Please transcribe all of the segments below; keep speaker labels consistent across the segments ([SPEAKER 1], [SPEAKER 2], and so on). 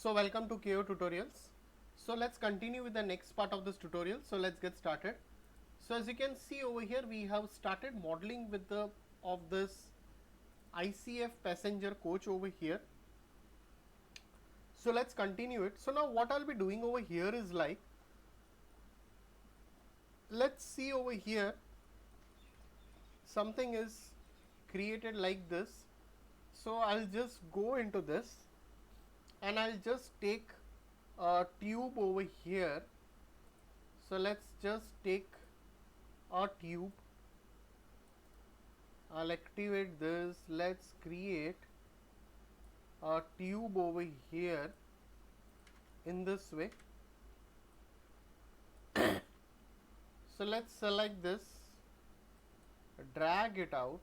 [SPEAKER 1] So welcome to KO tutorials. So let's continue with the next part of this tutorial. So let's get started. So as you can see over here, we have started modeling with this ICF passenger coach over here. So let's continue it. So now what I'll be doing over here is like, let's see over here, something is created like this. So I'll just go into this and I'll just take a tube over here. So let's just take a tube. I'll activate this. Let's create a tube over here in this way. So let's select this, drag it out,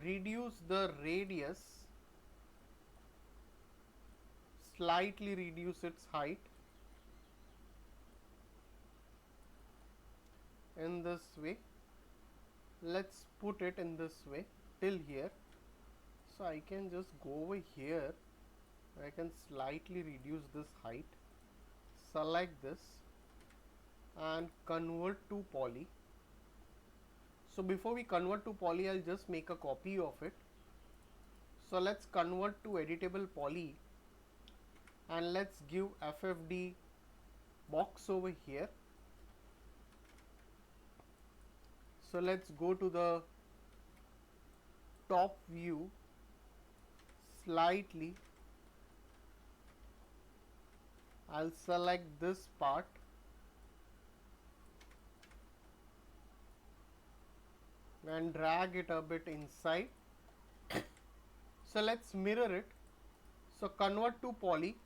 [SPEAKER 1] reduce the radius, slightly reduce its height in this way. Let's put it in this way till here. So I can just go over here, I can slightly reduce this height, select this and convert to poly. So before we convert to poly, I'll just make a copy of it. So let's convert to editable poly and let's give FFD box over here. So let's go to the top view, slightly I'll select this part and drag it a bit inside. So let's mirror it. So convert to poly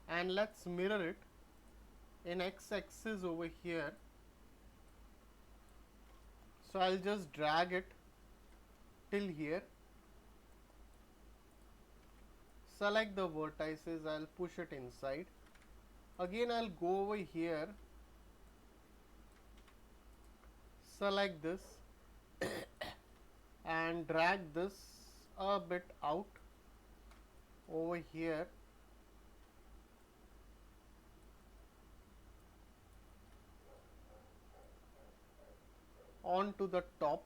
[SPEAKER 1] and let's mirror it in x-axis over here. So I'll just drag it till here. Select the vertices, I'll push it inside. Again I'll go over here, select this and drag this a bit out over here. Onto the top.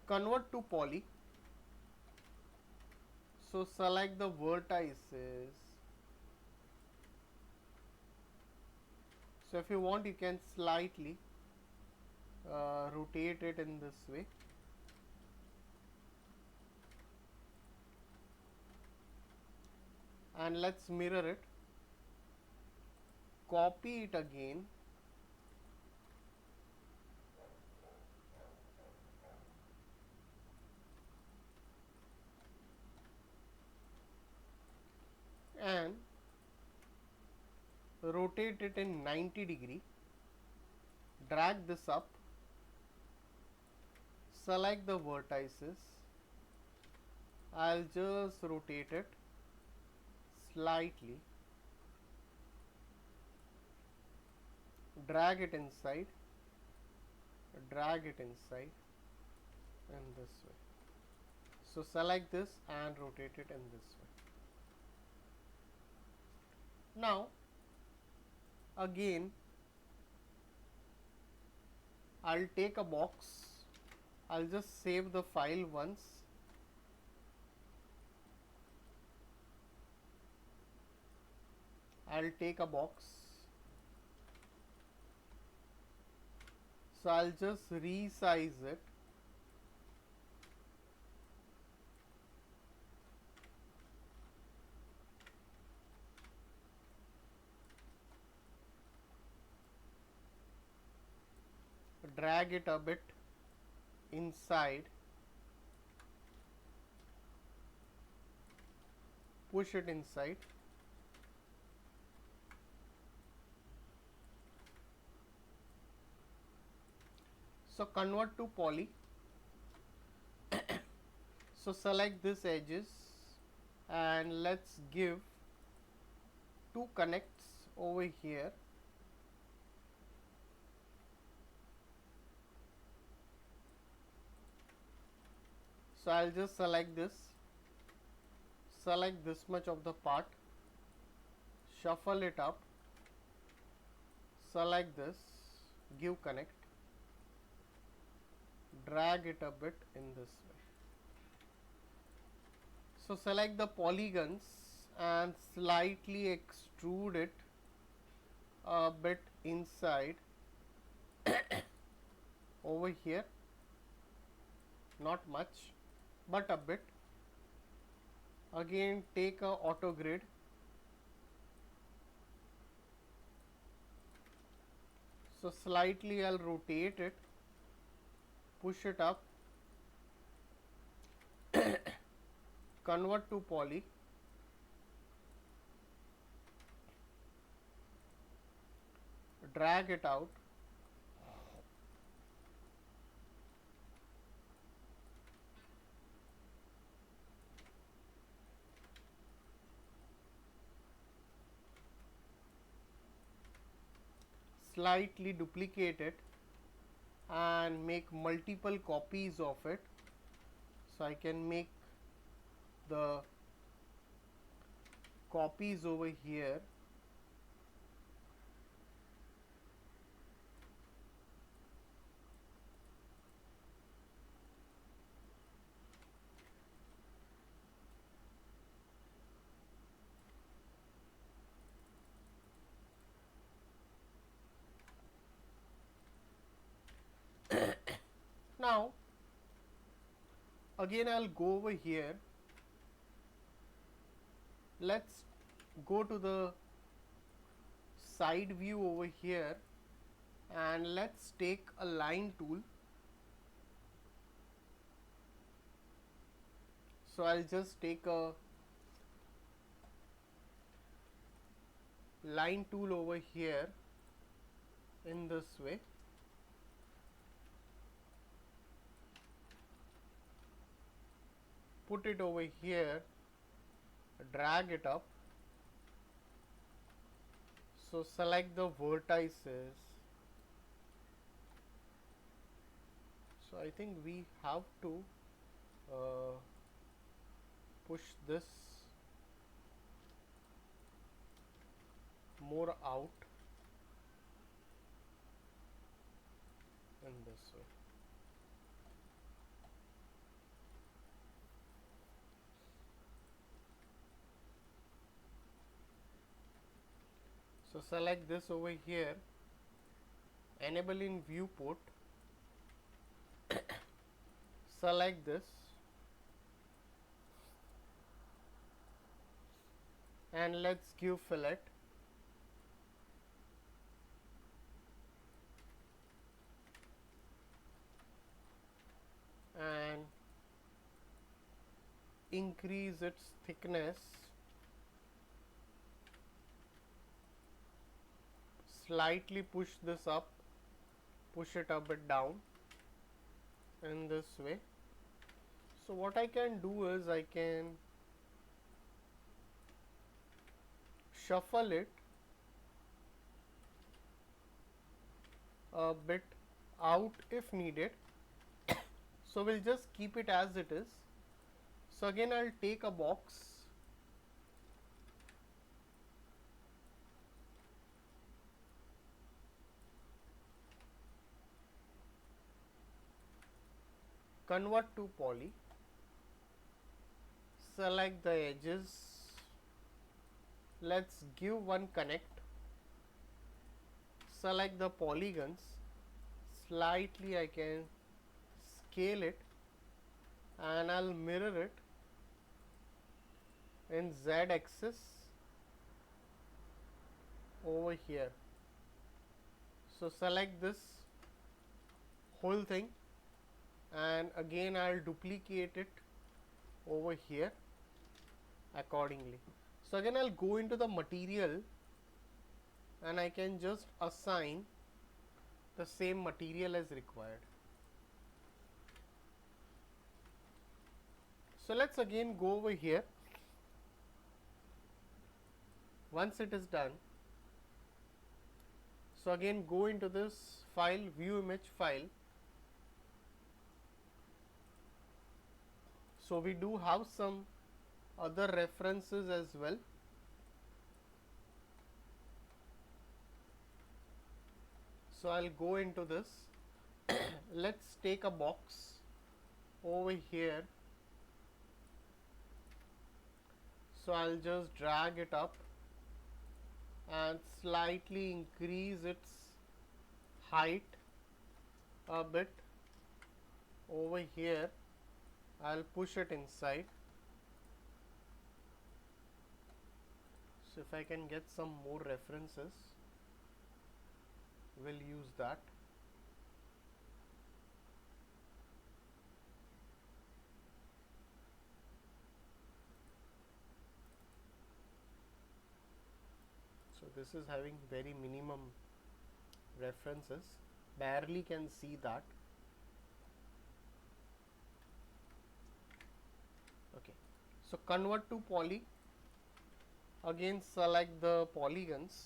[SPEAKER 1] Convert to poly. So select the vertices. So if you want, you can slightly rotate it in this way. And let's mirror it. Copy it again. And rotate it in 90 degree. Drag this up. Select the vertices. I'll just rotate it slightly. Drag it inside. Drag it inside in this way. So select this and rotate it in this way. Now again I'll take a box. I'll just save the file once. I'll take a box. So I'll just resize it. Drag it a bit inside. Push it inside. So convert to poly. So select this edges and let's give two connects over here. So I'll just select this much of the part, shuffle it up, select this, give connect, drag it a bit in this way. So select the polygons and slightly extrude it a bit inside over here, not much but a bit. Again take a auto grid, so slightly I'll rotate it, push it up, convert to poly, drag it out, slightly duplicate it and make multiple copies of it. So I can make the copies over here. Now again I'll go over here, let's go to the side view over here and let's take a line tool. So I'll just take a line tool over here in this way, put it over here, drag it up. So select the vertices. So I think we have to push this more out in this way. So select this over here, enable in viewport, select this and let's give fillet. And increase its thickness, slightly push this up, push it a bit down in this way. So what I can do is I can shuffle it a bit out if needed. So we'll just keep it as it is. So again I'll take a box, convert to poly, select the edges, let's give one connect, select the polygons, slightly I can scale it and I'll mirror it in Z axis over here. So select this whole thing and again I'll duplicate it over here accordingly. So again I'll go into the material and I can just assign the same material as required. So let's again go over here. Once it is done, so again go into this file, view image file, So we do have some other references as well. So I'll go into this. Let's take a box over here. So I'll just drag it up and slightly increase its height a bit over here. I'll push it inside. So if I can get some more references, we'll use that. So this is having very minimum references, barely can see that. Okay, so convert to poly. Again select the polygons.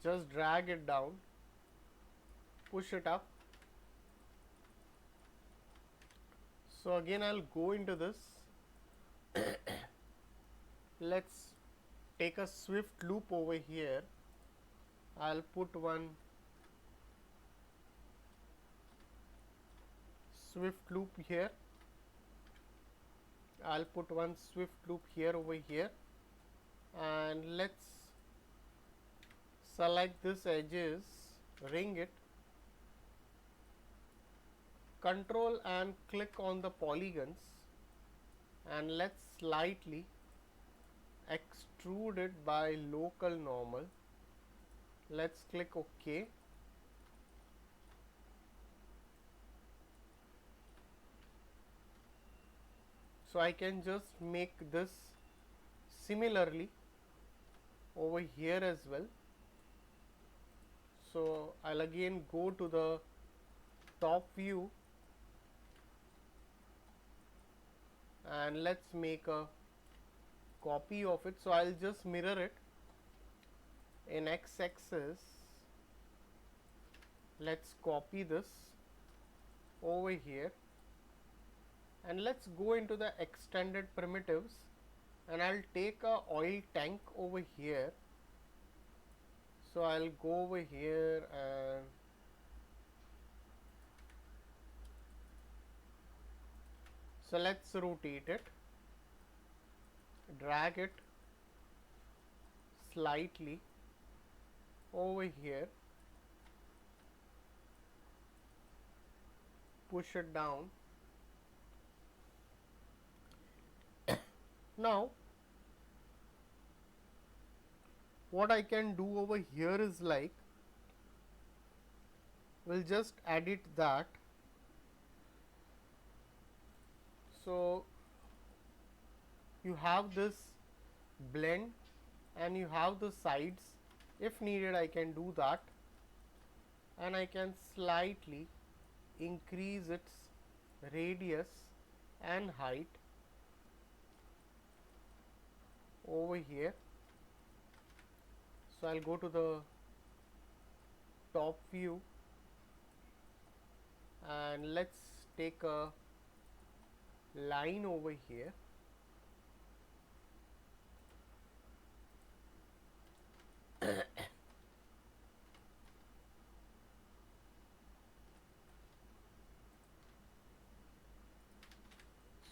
[SPEAKER 1] Just drag it down, push it up. So again I'll go into this. Let's take a swift loop over here. I'll put one swift loop here. I'll put one swift loop here over here, and let's select this edges, ring it, control and click on the polygons, and let's slightly extrude it by local normal. Let's click OK. So I can just make this similarly over here as well. So I'll again go to the top view and let's make a copy of it. So I'll just mirror it in x-axis. Let's copy this over here, and let's go into the extended primitives, and I'll take a oil tank over here. So I'll go over here and so let's rotate it, drag it slightly over here, push it down. Now what I can do over here is like, we'll just edit that. So you have this blend and you have the sides. If needed, I can do that, and I can slightly increase its radius and height over here. So I'll go to the top view and let's take a line over here.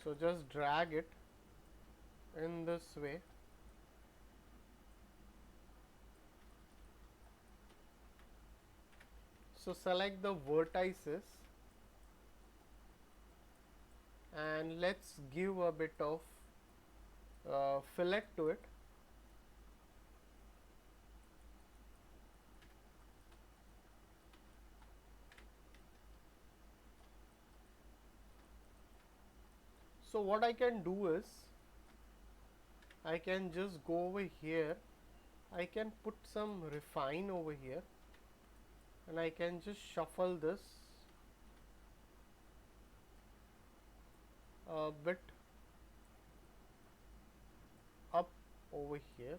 [SPEAKER 1] So just drag it in this way. So select the vertices and let's give a bit of fillet to it. So what I can do is, I can just go over here, I can put some refine over here, and I can just shuffle this a bit up over here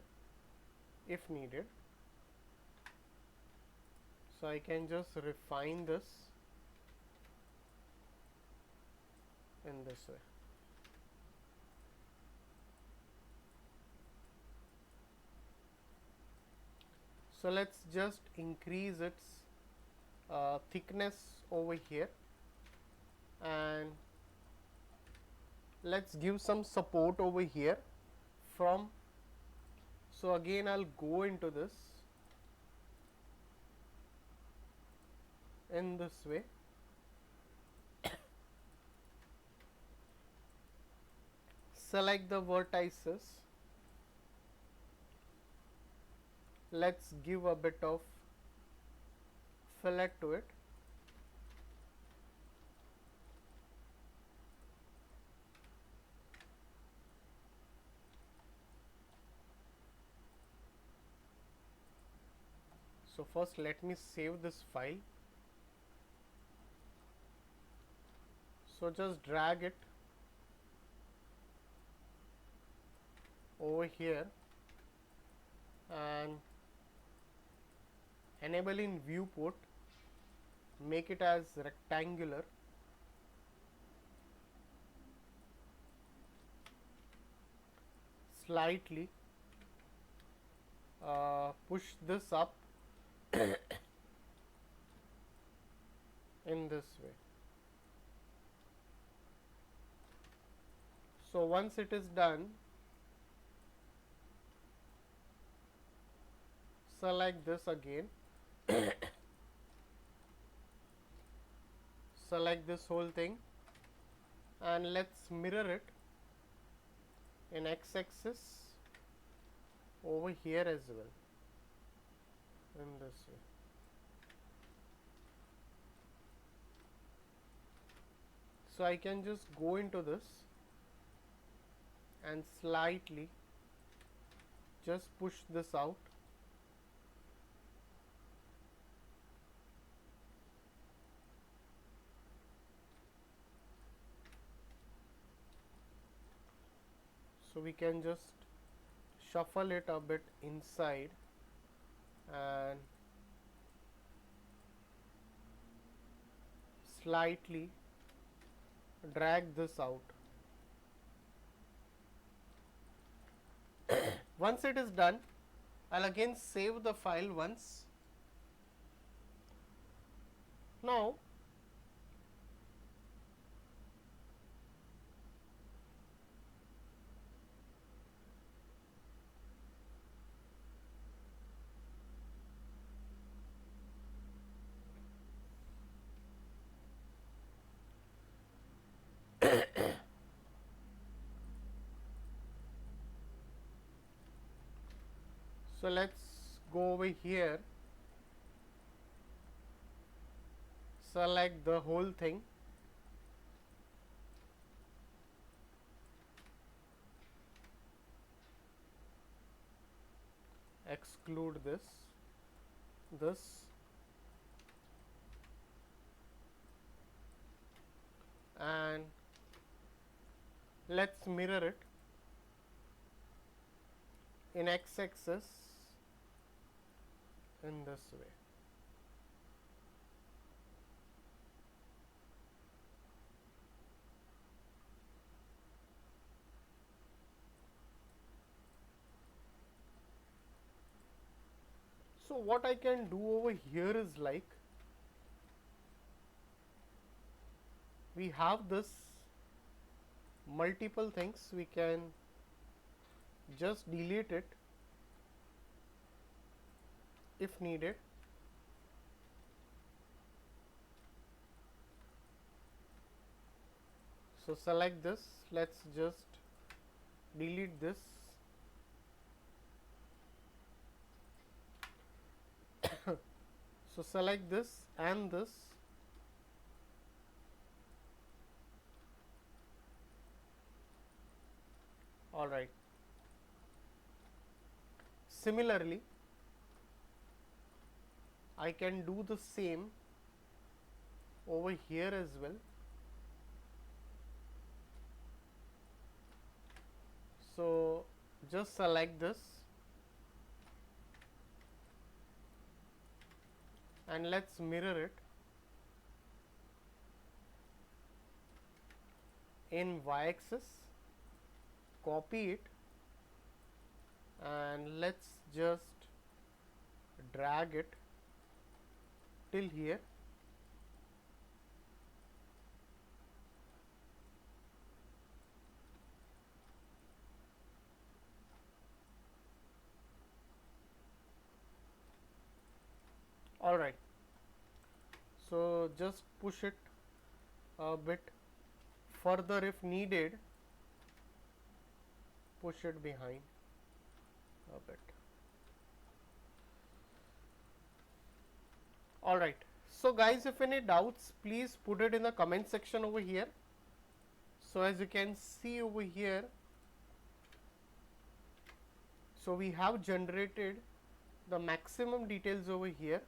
[SPEAKER 1] if needed. So I can just refine this in this way. So let's just increase its thickness over here, and let's give some support over here from. So again I'll go into this in this way. Select the vertices. Let's give a bit of fillet to it. So first let me save this file. So just drag it over here and enable in viewport, make it as rectangular. Slightly push this up in this way. So once it is done, select this again, select this whole thing, and let's mirror it in x-axis over here as well, in this way. So I can just go into this and slightly just push this out. So we can just shuffle it a bit inside and slightly drag this out. Once it is done, I'll again save the file once. Now so let's go over here, select the whole thing, exclude this, and let's mirror it in x-axis in this way. So what I can do over here is, like, we have this multiple things, we can just delete it if needed. So select this, let's just delete this. So select this and this. All right. Similarly, I can do the same over here as well. So just select this, and let's mirror it in y-axis, copy it, and let's just drag it till here. All right, so just push it a bit further if needed, push it behind a bit. All right, so guys, if any doubts, please put it in the comment section over here. So as you can see over here, so we have generated the maximum details over here.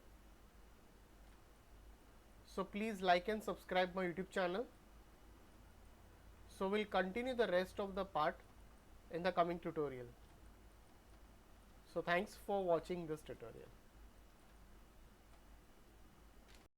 [SPEAKER 1] So please like and subscribe my YouTube channel. So we'll continue the rest of the part in the coming tutorial. So thanks for watching this tutorial.